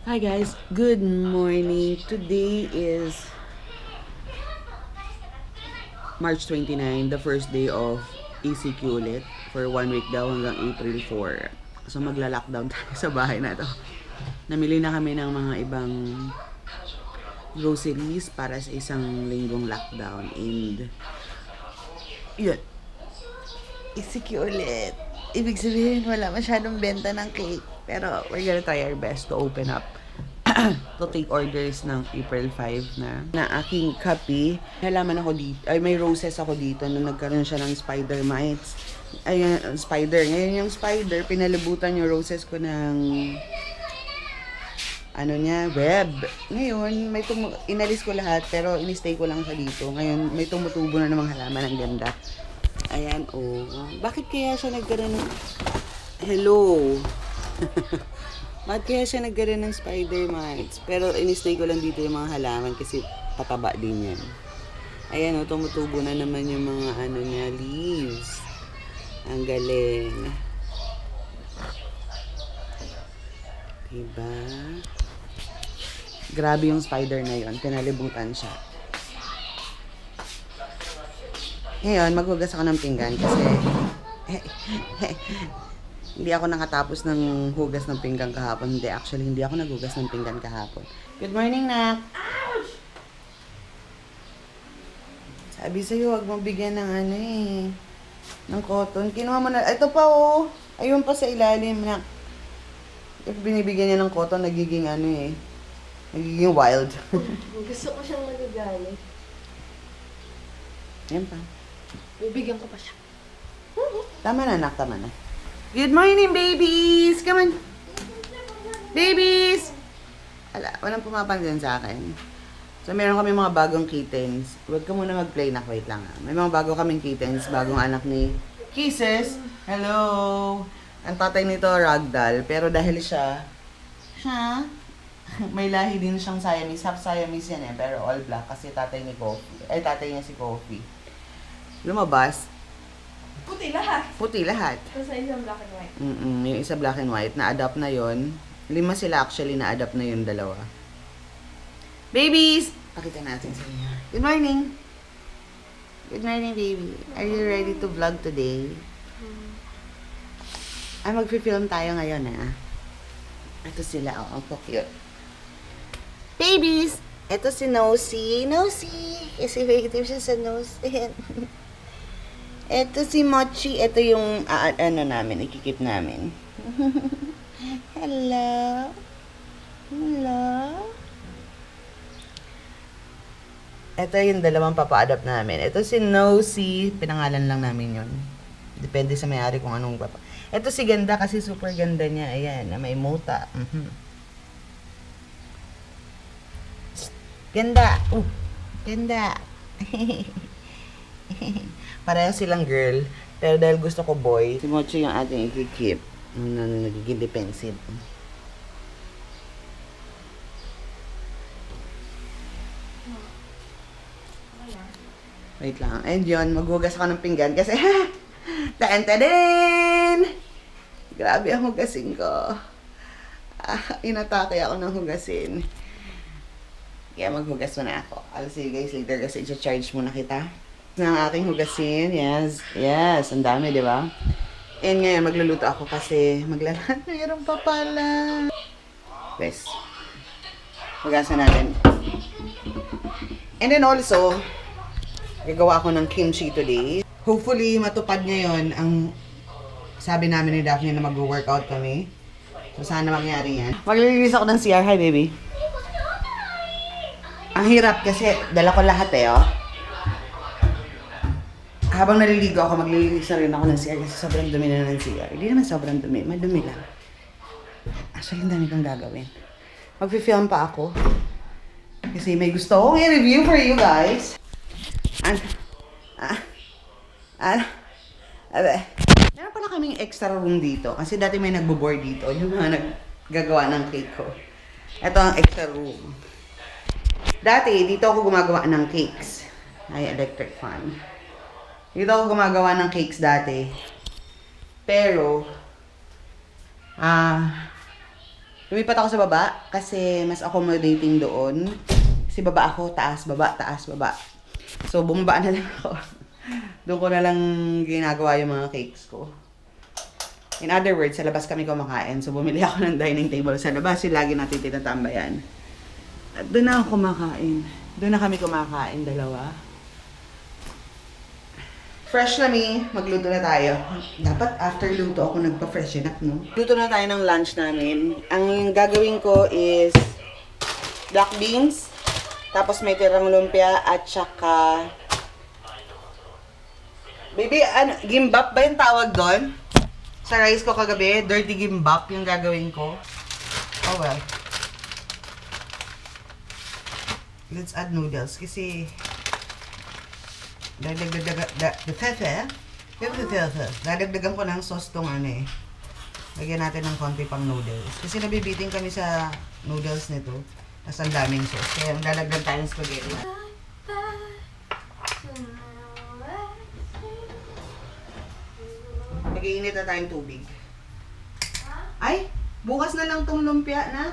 Hi guys, good morning. Today is March 29, the first day of ECQ ulit for 1 week daw hanggang April 4. So magla-lockdown tayo sa bahay na to. Namili na kami ng mga ibang groceries para sa isang linggong lockdown and yun, ECQ ulit. Ibig sabihin wala masyadong benta ng cake, pero we're gonna try our best to open up to take orders ng April 5 na aking copy. Nalaman ako dito, ay may roses ako dito na nagkaroon siya ng spider mites. Ay, spider. Ngayon yung spider, pinalabutan yung roses ko ng web. Ngayon, inalis ko lahat pero inistay ko lang siya dito. Ngayon, may tumutubo na namang halaman. Ang ganda. Ayan, oh. Bakit kaya siya nagkaroon ng... Hello. Bakit kaya siya nagkaroon ng spider mites? Pero inistay ko lang dito yung mga halaman kasi pataba din yan. Ayan, oh, tumutubo na naman yung mga leaves. Ang galing. Diba? Grabe yung spider na yon. Pinalibutan siya. Ngayon, maghugas ako ng pinggan kasi hindi ako nakatapos ng hugas ng pinggan kahapon. Hindi, actually, hindi ako naghugas ng pinggan kahapon. Good morning, Nak! Sabi sa'yo, huwag mong bigyan ng ng cotton. Kinuha mo na. Ito pa, oh. Ayun pa sa ilalim, Nak. If binibigyan niya ng cotton, nagiging nagiging wild. Gusto ko siyang nagagalit. Yan pa. Bibigyan ko pa siya. Tama na, Nak. Tama na. Good morning, babies! Come on! Babies! Walang pumapansin sa akin. So, meron kami mga bagong kittens. Huwag ka muna mag-play, Nak. Wait lang. May mga bago kaming kittens. Bagong anak ni Kisses. Hello! Ang tatay nito, ragdoll. Pero dahil siya, may lahi din siyang Siamese. Half Siamese yan pero all black. Kasi tatay niya si Coffee. Lumabas. Puti lahat. Puti lahat. Tapos sa isang black and white. Yung isa black and white. Na-adapt na yon. 5 sila actually na-adapt na yung dalawa. Babies! Pakita natin sa inyo. Good morning! Good morning, baby. Are you ready to vlog today? Magfi-film tayo ngayon, Ito sila, ang cute. Babies! Ito si Nosy. Nosy! Kasi victim siya sa nose. Ito si Mochi. Ito yung, namin, ikikip namin. Hello? Hello? Ito yung dalawang papa-adapt namin. Ito si Nosy. Pinangalan lang namin yun. Depende sa may-ari kung anong papa. Ito si Ganda kasi super ganda niya. Ayan, na may muta. Ganda! Ganda! Pareho silang girl. Pero dahil gusto ko boy, si Mochi yung ating ikikip. Nagiging defensive. Wait lang. And yun, maghugas ako ng pinggan kasi Taen-taden! Grabe ang hugasin ko. Inatake ako ng hugasin. Kaya maghugas muna ako. I'll see you guys later kasi i-charge muna kita. Ng aking hugasin. Yes. Yes. Ang dami, di ba? And ngayon, magluluto ako kasi maglalaan. Mayroon pa pala. Guys. Hugasan natin. And then also, gagawa ako ng kimchi today. Hopefully, matupad ngayon ang sabi namin ni Daphne na mag-workout kami. So, sana mangyari yan. Maglilinis ako ng CR. Hi, baby. Ang hirap kasi dala ko lahat oh. Habang naliligo ako, maglilinis na rin ako ng CR kasi sobrang dumi na ng CR. Hindi naman sobrang dumi, madumi lang. Actually, ang dami kong gagawin. Mag-film pa ako. Kasi may gusto akong i-review for you guys. Meron pala kaming extra room dito. Kasi dati may nagbo-board dito. Yung mga naggagawa ng cake ko. Ito ang extra room. Dati, dito ako gumagawa ng cakes. Ay, electric fan. Dito ako gumagawa ng cakes dati. Pero, Lumipat ako sa baba kasi mas accommodating doon. Kasi baba ako, taas, baba, taas, baba. So, bumaba na lang ako. Doon ko na lang ginagawa yung mga cakes ko. In other words, sa labas kami kumakain. So, bumili ako ng dining table sa labas. Yung lagi natin tinatambayan. At doon na ako kumakain. Doon na kami kumakain, dalawa. Fresh na mi, magluto na tayo. Dapat after luto ako nagpa-freshen up, no? Luto na tayo ng lunch namin. Ang gagawin ko is black beans, tapos may tirang lumpia at saka baby, ano, gimbap ba yung tawag doon? Sa rice ko kagabi, dirty gimbap yung gagawin ko. Oh well. Let's add noodles kasi dadagdagan ko ng sauce tong ano eh. Lagyan natin ng konti pang noodles. Kasi nabibiting kami sa noodles nito. Tapos ang daming sauce. Kaya maglalagyan tayo ng spaghetti. Mag-iinit na tayong tubig. Ay! Bukas na lang tong lumpia na.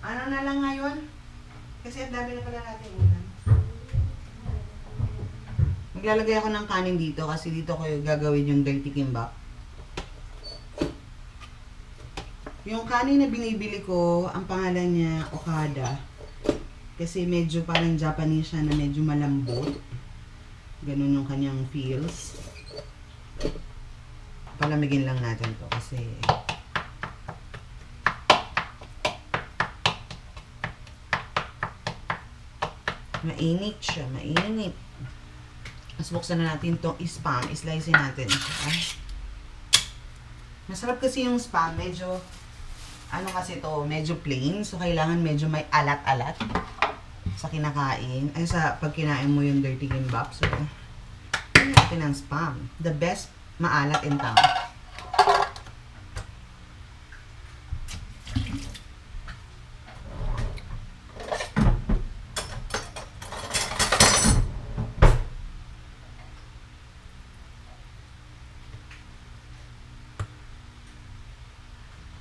Ano na lang ngayon? Kasi ang dami na pala natin ulam. Maglalagay ako ng kanin dito kasi dito ko gagawin yung dirty kimbap. Yung kanin na binibili ko, ang pangalan niya Okada. Kasi medyo parang Japanese siya na medyo malambot. Ganun yung kanyang feels. Palamigin lang natin to kasi mainit siya, mainit. Mas buksan na natin itong spam. Islicein natin siya. Masarap kasi yung spam. Medyo, ano kasi to, medyo plain. So, kailangan medyo may alat-alat sa kinakain. Ay, sa pag kinain mo yung dirty gimbap. So, natin ang spam. The best maalat in town.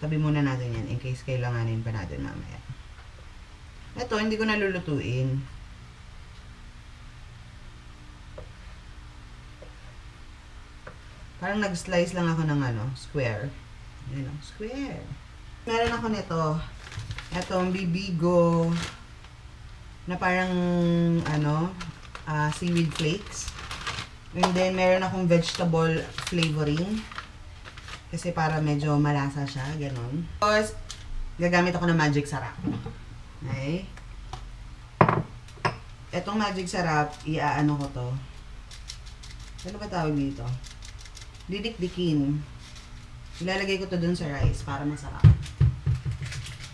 Tabi muna natin yan in case kailanganin pa natin mamaya. Ito, hindi ko nalulutuin. Parang nag-slice lang ako ng ano, square. Ayan o, square. Meron ako nito. Ito, ang bibigo na parang ano, seaweed flakes. And then, meron akong vegetable flavoring. Kasi para medyo malasa siya, gano'n. Tapos, gagamit ako ng magic sarap. Okay? Etong magic sarap, iaano ko to. Ano ba tawag dito? Didikdikin. Ilalagay ko to dun sa rice para masarap.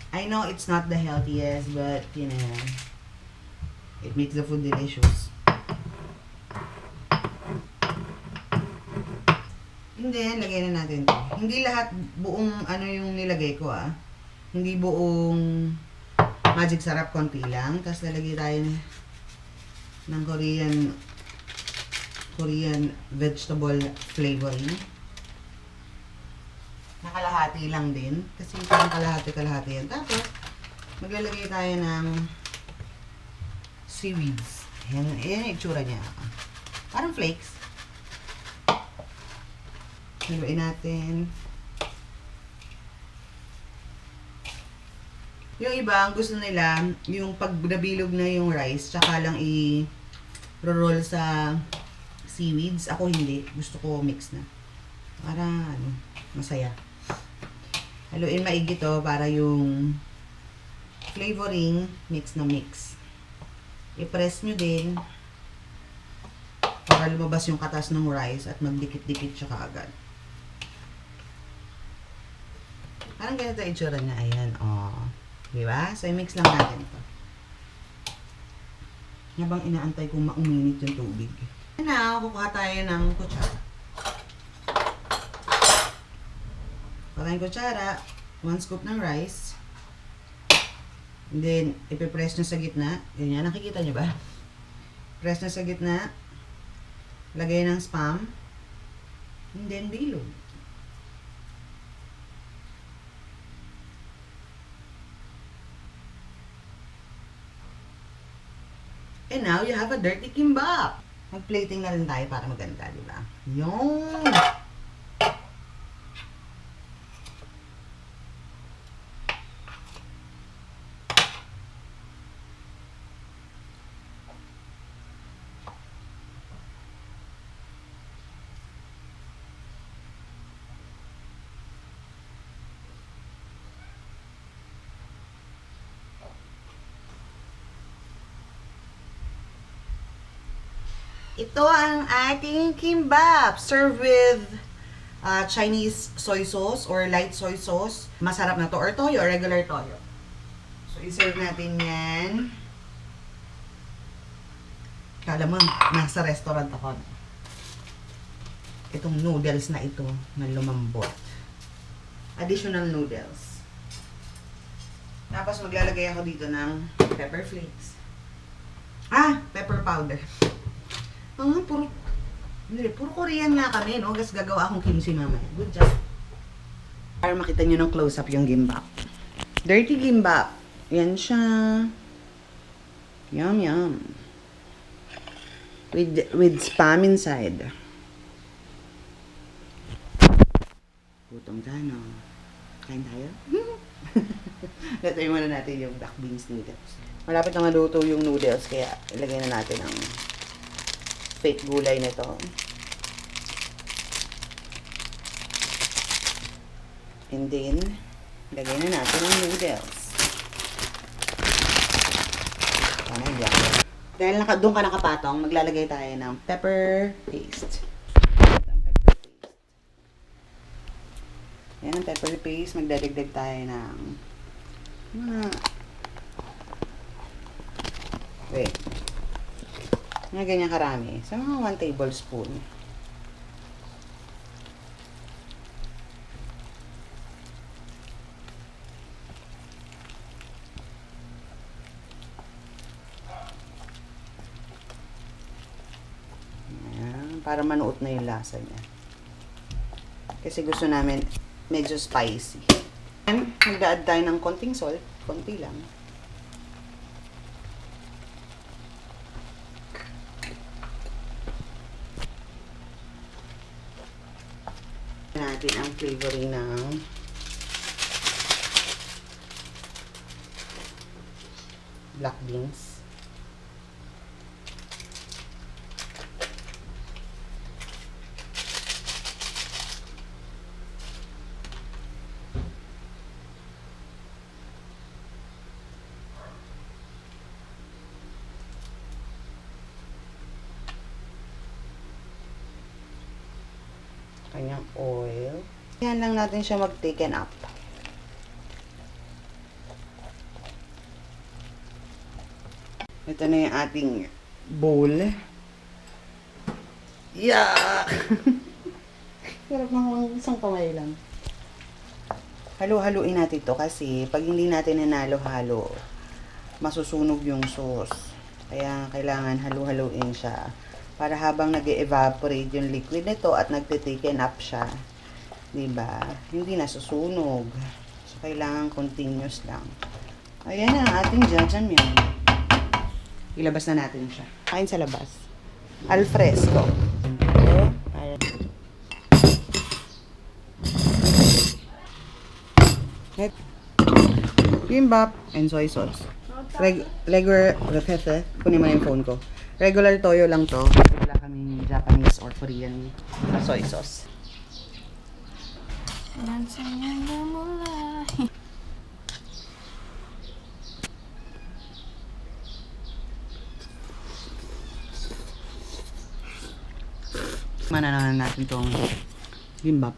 I know it's not the healthiest, but, you know, it makes the food delicious. And then, lagay na natin to. Hindi lahat buong ano yung nilagay ko Hindi buong magic sarap, konti lang. Tapos lalagay tayo ng Korean vegetable flavoring. Nakalahati lang din. Kasi parang kalahati-kalahati yan. Tapos, maglalagay tayo ng seaweeds. Yan yung itsura niya. Parang flakes. Haluin natin. Yung iba, ang gusto nila, yung pag nabilog na yung rice, tsaka lang i-roll sa seaweeds. Ako hindi. Gusto ko mix na. Para, ano, masaya. Haluin maigi to para yung flavoring mix na mix. I-press nyo din para lumabas yung katas ng rice at magdikit-dikit siya kaagad. Parang ganito yung itsura niya. Ayan, oh. Diba? So, i-mix lang natin ito. Habang inaantay kong mauminit yung tubig. Now, kukuha tayo ng kutsara. Kukuha tayong kutsara. 1 scoop ng rice. And then, ipipress nyo sa gitna. Ganyan, nakikita nyo ba? Press nyo sa gitna. Lagay ng spam. And then, bilog. And now, you have a dirty kimbap. Mag-plating na rin tayo para maganda, di ba? Yun! Ito ang ating kimbap. Served with Chinese soy sauce or light soy sauce. Masarap na to. Or toyo, regular toyo. So, iserve natin yan. Kala mo, nasa restaurant ako. Itong noodles na ito na lumambot. Additional noodles. Tapos, maglalagay ako dito ng pepper flakes. Pepper powder. Puro Korean nga kami, no? Kasi gagawa akong kimchi mamaya. Good job. Para makita nyo ng close-up yung gimbap. Dirty gimbap. Yan siya. Yum, yum. With spam inside. Gutom ka, no? Kain tayo? Latayin muna natin yung black beans noodles. Malapit na maluto yung noodles, kaya ilagay na natin ang fake gulay nito. And then, lagay na natin ang noodles. Dahil doon ka nakapatong, maglalagay tayo ng pepper paste. Yan ang pepper paste. Magdadagdag tayo ng mga ganyan karami. Sa mga 1 tablespoon. Ayan, para manuot na yung lasa niya. Kasi gusto namin medyo spicy. And magda-add tayo ng konting salt. Konti lang. Natin ang flavoring ng black beans. Kanyang oil. Yan lang natin siya mag-thicken up. Ito na yung ating bowl. Yeah! Sarap ng isang kamay lang. Halo-haluin natin ito kasi pag hindi natin hinalo-halo, masusunog yung sauce. Kaya kailangan halo-haluin siya. Para habang nag-evaporate yung liquid nito at nagtitiken up siya, diba? Hindi nasusunog. So, kailangan continuous lang. Ayan ang ating jajamyeon. Ilabas na natin siya. Kain sa labas. Al fresco. Okay. Ayan. Gimbap and soy sauce. Regular, kunin mo na yung phone ko. Regular toyo lang to. Wala kaming Japanese or Korean soy sauce. Manananan natin tong gimbap.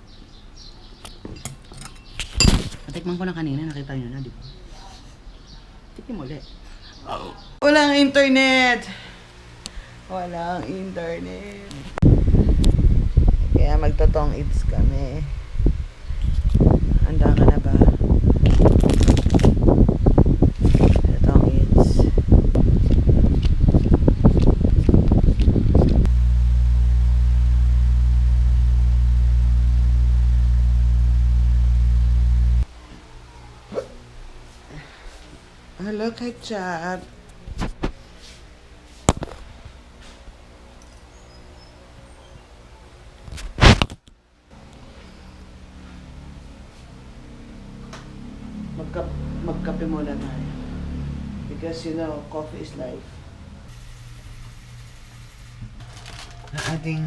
Natikman ko na kanina, nakita nyo na, di ba? Tikim ulit. Oh. Walang internet! Walang internet. Kaya magtotong eats kami. Handa ka na ba? Totong eats. Hello, ketchup. Magkape muna tayo. Because you know, coffee is life. Ang ating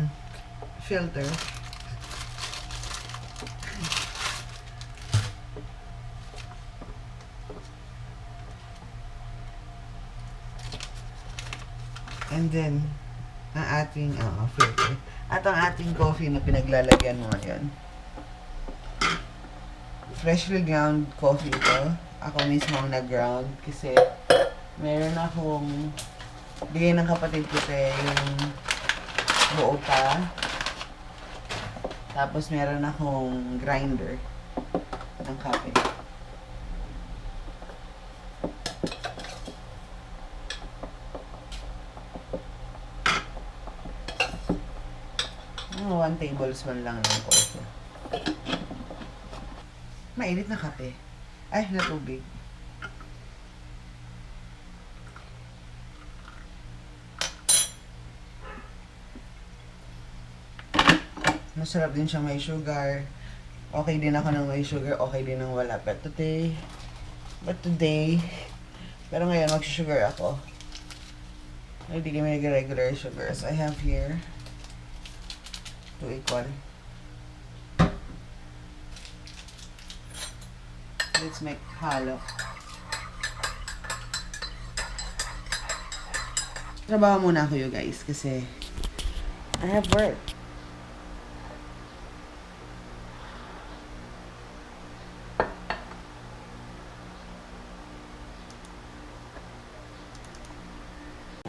filter. And then, ang ating filter. At ang ating coffee na pinaglalagyan mo ngayon. Freshly ground coffee ito. Ako mismo ang nag-ground kasi meron akong bigay ng kapatid ko yung buo pa. Tapos meron akong grinder ng kape. Mga 1 tablespoon lang ng coffee. Mainit na kape. Ay, na tubig. Masarap din siya may sugar. Okay din ako ng may sugar. Okay din ng wala. But today, pero ngayon mag-sugar ako. Hindi kami nag-regular sugars. I have here 2 equal. Let's make halo. Trabaho muna ako you guys kasi I have work.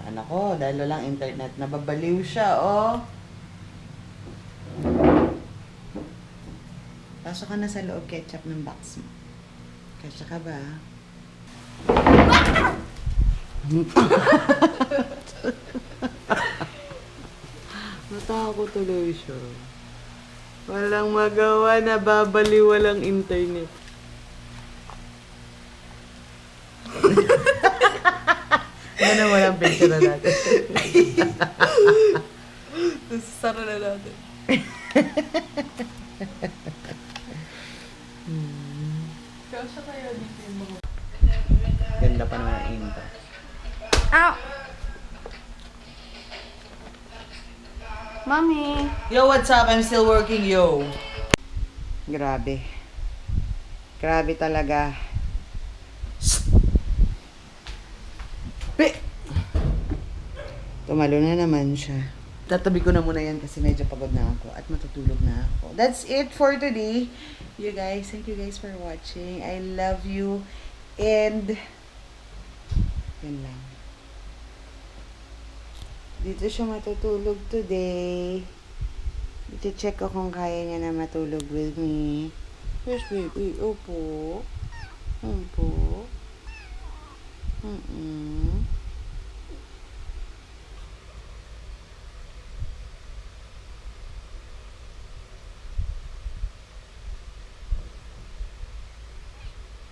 Anak ko, dahil walang internet, nababaliw siya, oh. Pasok ka na sa loob, ketchup ng box mo. Kasya ka ba? Natakot tuloy siya. Walang magawa, nababaliw, walang internet. Ano walang picture na natin? Sara na natin. Kasya kaya dito yung mga... Ganda pa naman ang inta. Ow! Mommy! Yo, what's up? I'm still working, yo. Grabe. Grabe talaga. Tumalo na naman siya. Tatabi ko na muna yan kasi medyo pagod na ako at matutulog na ako. That's it for today. You guys, thank you guys for watching. I love you. And, yun lang. Dito siya matutulog today. Dito check ko kung kaya niya na matulog with me. Yes, baby. Opo. Opo.